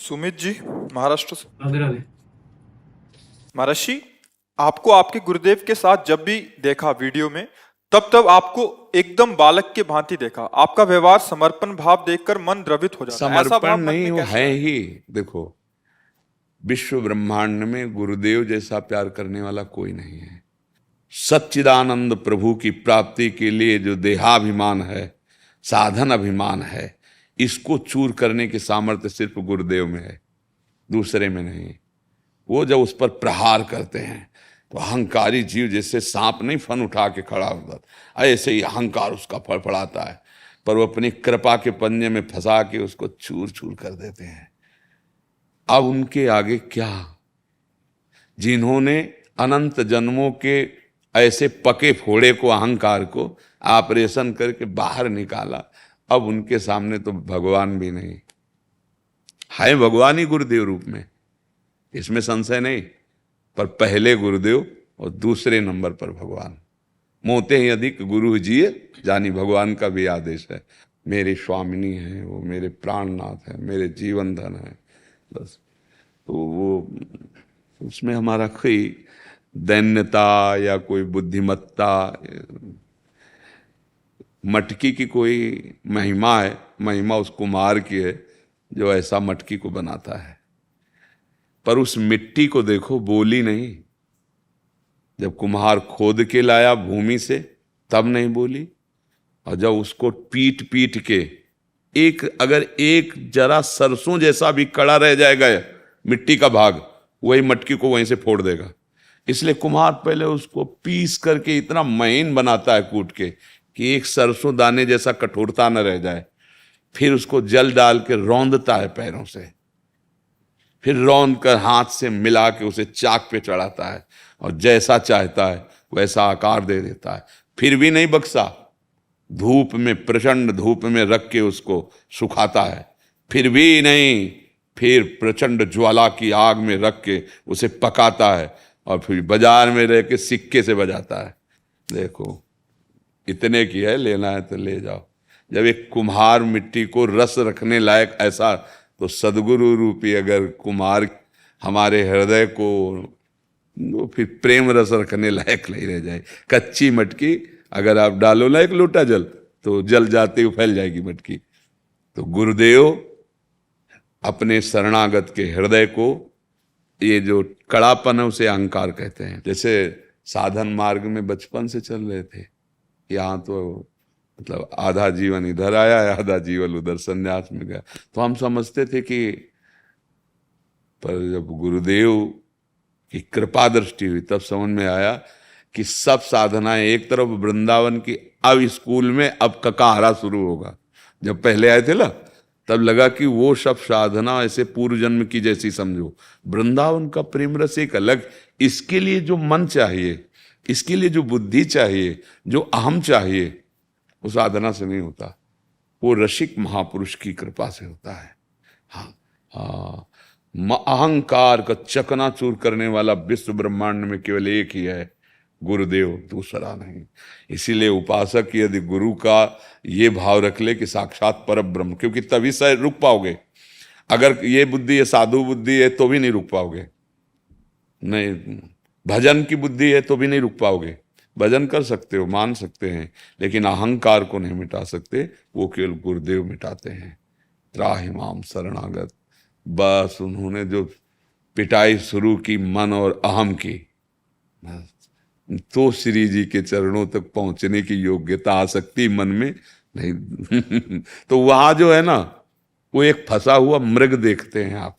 सुमित जी, महाराष्ट्र से। राधे राधे। महर्षि, आपको आपके गुरुदेव के साथ जब भी देखा वीडियो में, तब तब आपको एकदम बालक के भांति देखा। आपका व्यवहार, समर्पण भाव देखकर मन द्रवित हो जाता है। ऐसा समर्पण भाव मन नहीं, में वो कैसे है आया? ही। देखो, विश्व ब्रह्मांड में गुरुदेव जैसा प्यार करने वाला कोई नहीं है। सच्चिदानंद प्रभु की प्राप्ति के लिए जो देहाभिमान है, साधन अभिमान है, इसको चूर करने की सामर्थ्य सिर्फ गुरुदेव में है, दूसरे में नहीं। वो जब उस पर प्रहार करते हैं तो अहंकारी जीव जैसे सांप नहीं फन उठा के खड़ा होता, ऐसे ही अहंकार उसका फड़फड़ाता है, पर वो अपनी कृपा के पंजे में फंसा के उसको चूर चूर कर देते हैं। अब उनके आगे क्या? जिन्होंने अनंत जन्मों के ऐसे पके फोड़े को, अहंकार को ऑपरेशन करके बाहर निकाला, अब उनके सामने तो भगवान भी नहीं है। भगवान ही गुरुदेव रूप में, इसमें संशय नहीं। पर पहले गुरुदेव और दूसरे नंबर पर भगवान। मोते ही अधिक गुरु जिए, जानी भगवान का भी आदेश है। मेरे स्वामिनी है, वो मेरे प्राणनाथ है, मेरे जीवन धन है। बस, तो वो उसमें हमारा कोई दैन्यता या कोई बुद्धिमत्ता, मटकी की कोई महिमा है। महिमा उस कुम्हार की है जो ऐसा मटकी को बनाता है। पर उस मिट्टी को देखो, बोली नहीं। जब कुम्हार खोद के लाया भूमि से, तब नहीं बोली। और जब उसको पीट पीट के अगर एक जरा सरसों जैसा भी कड़ा रह जाएगा मिट्टी का भाग, वही मटकी को वहीं से फोड़ देगा। इसलिए कुम्हार पहले उसको पीस करके इतना महीन बनाता है कूट के कि एक सरसों दाने जैसा कठोरता न रह जाए। फिर उसको जल डाल के रौंदता है पैरों से, फिर रौंद कर हाथ से मिला के उसे चाक पे चढ़ाता है और जैसा चाहता है वैसा आकार दे देता है। फिर भी नहीं बक्सा, धूप में, प्रचंड धूप में रख के उसको सुखाता है। फिर भी नहीं, फिर प्रचंड ज्वाला की आग में रख के उसे पकाता है और फिर बाजार में रह के सिक्के से बजाता है। देखो, इतने की है, लेना है तो ले जाओ। जब एक कुम्हार मिट्टी को रस रखने लायक ऐसा, तो सदगुरु रूपी अगर कुम्हार हमारे हृदय को, वो फिर प्रेम रस रखने लायक नहीं रह जाए। कच्ची मटकी अगर आप डालो ना एक लोटा जल, तो जल जाते हुए फैल जाएगी मटकी। तो गुरुदेव अपने शरणागत के हृदय को, ये जो कड़ापन है उसे अहंकार कहते हैं। जैसे साधन मार्ग में बचपन से चल रहे थे, यहाँ तो मतलब आधा जीवन इधर आया है, आधा जीवन उधर संन्यास में गया, तो हम समझते थे कि, पर जब गुरुदेव की कृपा दृष्टि हुई तब समझ में आया कि सब साधनाएं एक तरफ वृंदावन की, अब स्कूल में अब ककाहरा शुरू होगा। जब पहले आए थे ना, तब लगा कि वो सब साधना ऐसे पूर्व जन्म की जैसी समझो। वृंदावन का प्रेम रस एक अलग, इसके लिए जो मन चाहिए, इसके लिए जो बुद्धि चाहिए, जो अहम चाहिए, वो साधना से नहीं होता, वो रसिक महापुरुष की कृपा से होता है। हाँ हाँ, अहंकार का चकनाचूर करने वाला विश्व ब्रह्मांड में केवल एक ही है, गुरुदेव, दूसरा नहीं। इसीलिए उपासक यदि गुरु का ये भाव रख ले कि साक्षात पर ब्रह्म, क्योंकि तभी से रुक पाओगे। अगर ये बुद्धि है, साधु बुद्धि है, तो भी नहीं रुक पाओगे। नहीं, भजन की बुद्धि है तो भी नहीं रुक पाओगे। भजन कर सकते हो, मान सकते हैं, लेकिन अहंकार को नहीं मिटा सकते, वो केवल गुरुदेव मिटाते हैं। त्राहि माम शरणागत, बस उन्होंने जो पिटाई शुरू की मन और अहम की, तो श्री जी के चरणों तक पहुंचने की योग्यता आ सकती मन में नहीं। तो वहां जो है ना, वो एक फंसा हुआ मृग देखते हैं आप,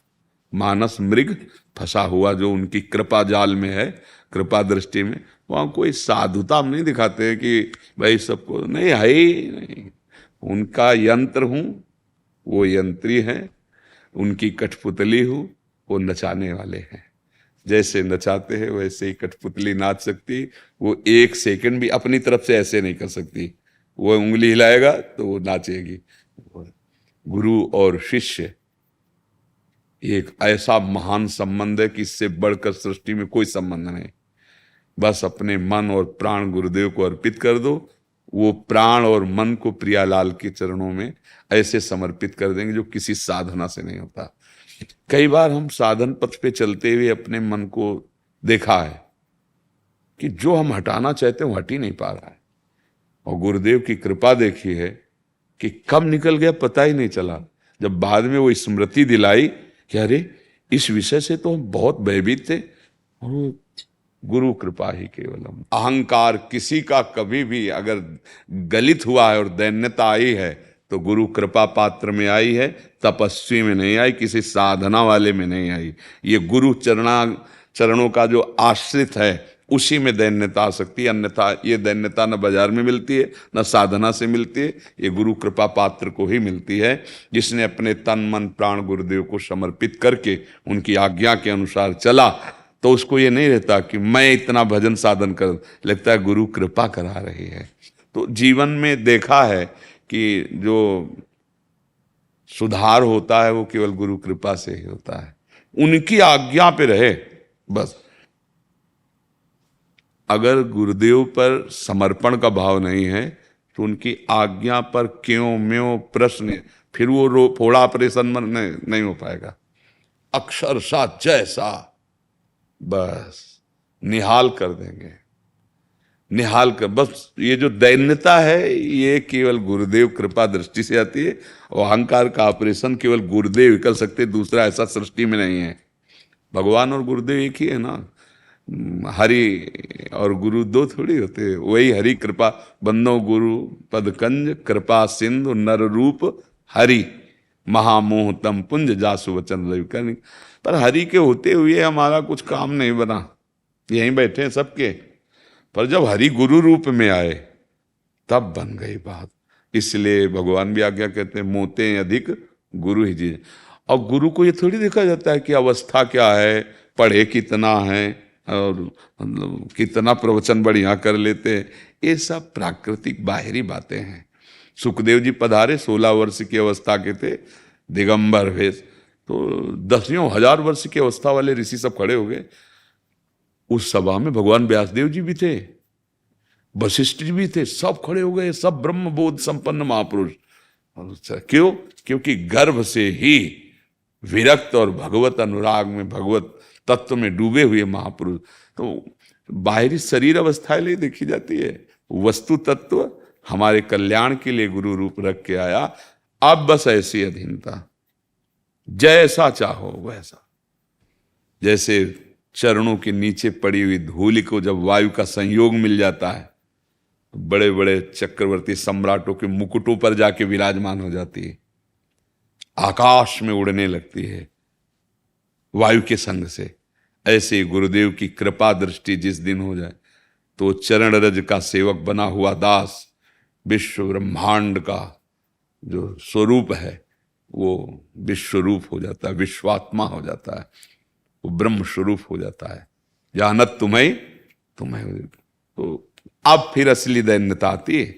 मानस मृग फंसा हुआ जो उनकी कृपा जाल में है, कृपा दृष्टि में। वहां कोई साधुता नहीं दिखाते हैं कि भाई सबको, नहीं है ही नहीं। उनका यंत्र हूं, वो यंत्री हैं, उनकी कठपुतली हूं, वो नचाने वाले हैं। जैसे नचाते हैं वैसे ही कठपुतली नाच सकती। वो एक सेकंड भी अपनी तरफ से ऐसे नहीं कर सकती, वो उंगली हिलाएगा तो वो नाचेगी। गुरु और शिष्य एक ऐसा महान संबंध है कि इससे बढ़कर सृष्टि में कोई संबंध नहीं। बस अपने मन और प्राण गुरुदेव को अर्पित कर दो, वो प्राण और मन को प्रियालाल के चरणों में ऐसे समर्पित कर देंगे जो किसी साधना से नहीं होता। कई बार हम साधन पथ पे चलते हुए अपने मन को देखा है कि जो हम हटाना चाहते हैं वो हट ही नहीं पा रहा है, और गुरुदेव की कृपा देखी है कि कब निकल गया पता ही नहीं चला। जब बाद में वो स्मृति दिलाई कि अरे इस विषय से तो हम बहुत भयभीत थे, और वो गुरु कृपा ही केवलम। अहंकार किसी का कभी भी अगर गलित हुआ है और दैन्यता आई है तो गुरु कृपा पात्र में आई है, तपस्वी में नहीं आई, किसी साधना वाले में नहीं आई। ये गुरु चरणों का जो आश्रित है उसी में दैन्यता आ सकती है, अन्यथा ये दैन्यता न बाजार में मिलती है न साधना से मिलती है, ये गुरु कृपा पात्र को ही मिलती है, जिसने अपने तन मन प्राण गुरुदेव को समर्पित करके उनकी आज्ञा के अनुसार चला। तो उसको ये नहीं रहता कि मैं इतना भजन साधन कर, लगता है गुरु कृपा करा रही है। तो जीवन में देखा है कि जो सुधार होता है वो केवल गुरु कृपा से ही होता है, उनकी आज्ञा पे रहे बस। अगर गुरुदेव पर समर्पण का भाव नहीं है तो उनकी आज्ञा पर क्यों म्यों प्रश्न, फिर वो फोड़ा ऑपरेशन में नहीं हो पाएगा। अक्षरशः जैसा बस निहाल कर देंगे, निहाल कर। बस ये जो दैन्यता है ये केवल गुरुदेव कृपा दृष्टि से आती है, और अहंकार का ऑपरेशन केवल गुरुदेव ही कर सकते, दूसरा ऐसा सृष्टि में नहीं है। भगवान और गुरुदेव एक ही है ना, हरि और गुरु दो थोड़ी होते, वही हरि कृपा बंदो गुरु पदकंज कृपा सिंधु नर रूप हरि महामोह तम पुंज जासु वचन रवि। पर हरि के होते हुए हमारा कुछ काम नहीं बना, यहीं बैठे हैं सबके, पर जब हरि गुरु रूप में आए तब बन गई बात। इसलिए भगवान भी आज्ञा कहते हैं मोते अधिक गुरु ही जी। और गुरु को ये थोड़ी देखा जाता है कि अवस्था क्या है, पढ़े कितना है और मतलब कितना प्रवचन बढ़िया कर लेते हैं, ये सब प्राकृतिक बाहरी बातें हैं। सुखदेव जी पधारे 16 वर्ष की अवस्था के थे, दिगंबर वेश, तो 10,000 वर्ष की अवस्था वाले ऋषि सब खड़े हो गए। उस सभा में भगवान व्यासदेव जी भी थे, वशिष्ठ जी भी थे, सब खड़े हो गए, सब ब्रह्म बोध संपन्न महापुरुष। क्यों? क्योंकि गर्भ से ही विरक्त और भगवत अनुराग में, भगवत तत्व में डूबे हुए महापुरुष। तो बाहरी शरीर अवस्था ले देखी जाती है, वस्तु तत्व हमारे कल्याण के लिए गुरु रूप रख के आया। अब बस ऐसी अधीनता, जैसा चाहो वैसा। जैसे चरणों के नीचे पड़ी हुई धूलि को जब वायु का संयोग मिल जाता है तो बड़े बड़े चक्रवर्ती सम्राटों के मुकुटों पर जाके विराजमान हो जाती है, आकाश में उड़ने लगती है वायु के संग से। ऐसे गुरुदेव की कृपा दृष्टि जिस दिन हो जाए तो चरण रज का सेवक बना हुआ दास विश्व ब्रह्मांड का जो स्वरूप है वो विश्वरूप हो जाता है, विश्वात्मा हो जाता है, वो ब्रह्म स्वरूप हो जाता है। जानत तुम्हें तो अब फिर असली दैन्यता आती है।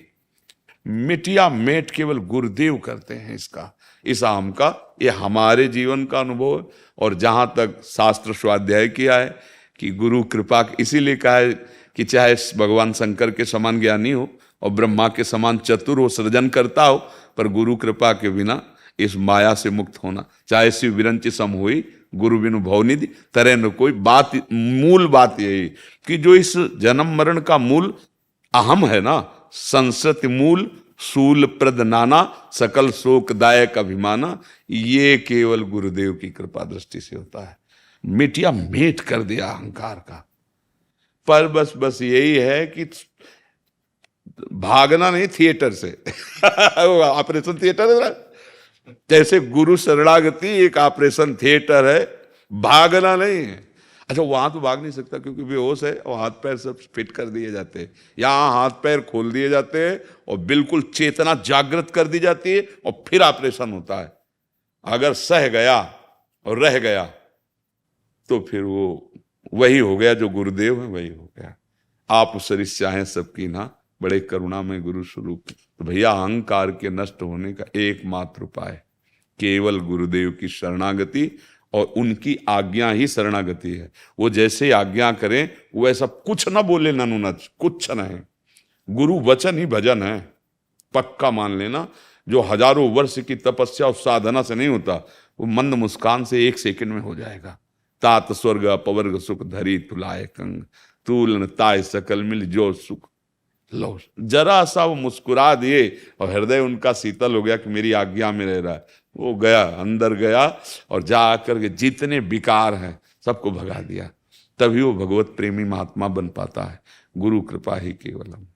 मिटिया मेट केवल गुरुदेव करते हैं इसका, इस आम का। ये हमारे जीवन का अनुभव है। और जहां तक शास्त्र स्वाध्याय किया है कि गुरु कृपा, इसीलिए कहा है कि चाहे भगवान शंकर के समान ज्ञानी हो और ब्रह्मा के समान चतुर हो, सृजन करता हो, पर गुरु कृपा के बिना इस माया से मुक्त होना, चाहे शिव विरंचि सम हुई गुरु बिनु भवनिधि तरह न कोई। बात, मूल बात यही कि जो इस जन्म मरण का मूल अहम है ना, संसति मूल शूल प्रद नाना सकल शोकदायक अभिमाना, ये केवल गुरुदेव की कृपा दृष्टि से होता है। मिटिया मेट कर दिया अहंकार का। पर बस यही है कि भागना नहीं थिएटर से ऑपरेशन थिएटर है ना, जैसे गुरु शरणागति एक ऑपरेशन थिएटर है, भागना नहीं है। अच्छा, वहां तो भाग नहीं सकता क्योंकि बेहोश है और हाथ पैर सब फिट कर दिए जाते हैं। यहाँ हाथ पैर खोल दिए जाते हैं और बिल्कुल चेतना जागृत कर दी जाती है और फिर ऑपरेशन होता है। अगर सह गया और रह गया तो फिर वो वही हो गया जो गुरुदेव है, वही हो गया। आप सरिस चाहें सबकी ना, बड़े करुणा में गुरु स्वरूप। तो भैया अहंकार के नष्ट होने का एकमात्र उपाय केवल गुरुदेव की शरणागति और उनकी आज्ञा ही शरणागति है। वो जैसे आज्ञा करें वो ऐसा कुछ ना बोले, ननुनच कुछ न है। गुरु वचन ही भजन है, पक्का मान लेना। जो हजारों वर्ष की तपस्या और साधना से नहीं होता, वो मंद मुस्कान से 1 सेकंड में हो जाएगा। तात स्वर्ग अपवर्ग सुख धरी तुलाए कंग, तूलन ताय सकल मिल जो सुख लो। जरा सा वो मुस्कुरा दिए और हृदय उनका शीतल हो गया कि मेरी आज्ञा में रह रहा है। वो गया, अंदर गया और जा करके जितने विकार हैं सबको भगा दिया। तभी वो भगवत प्रेमी महात्मा बन पाता है। गुरु कृपा ही केवलम।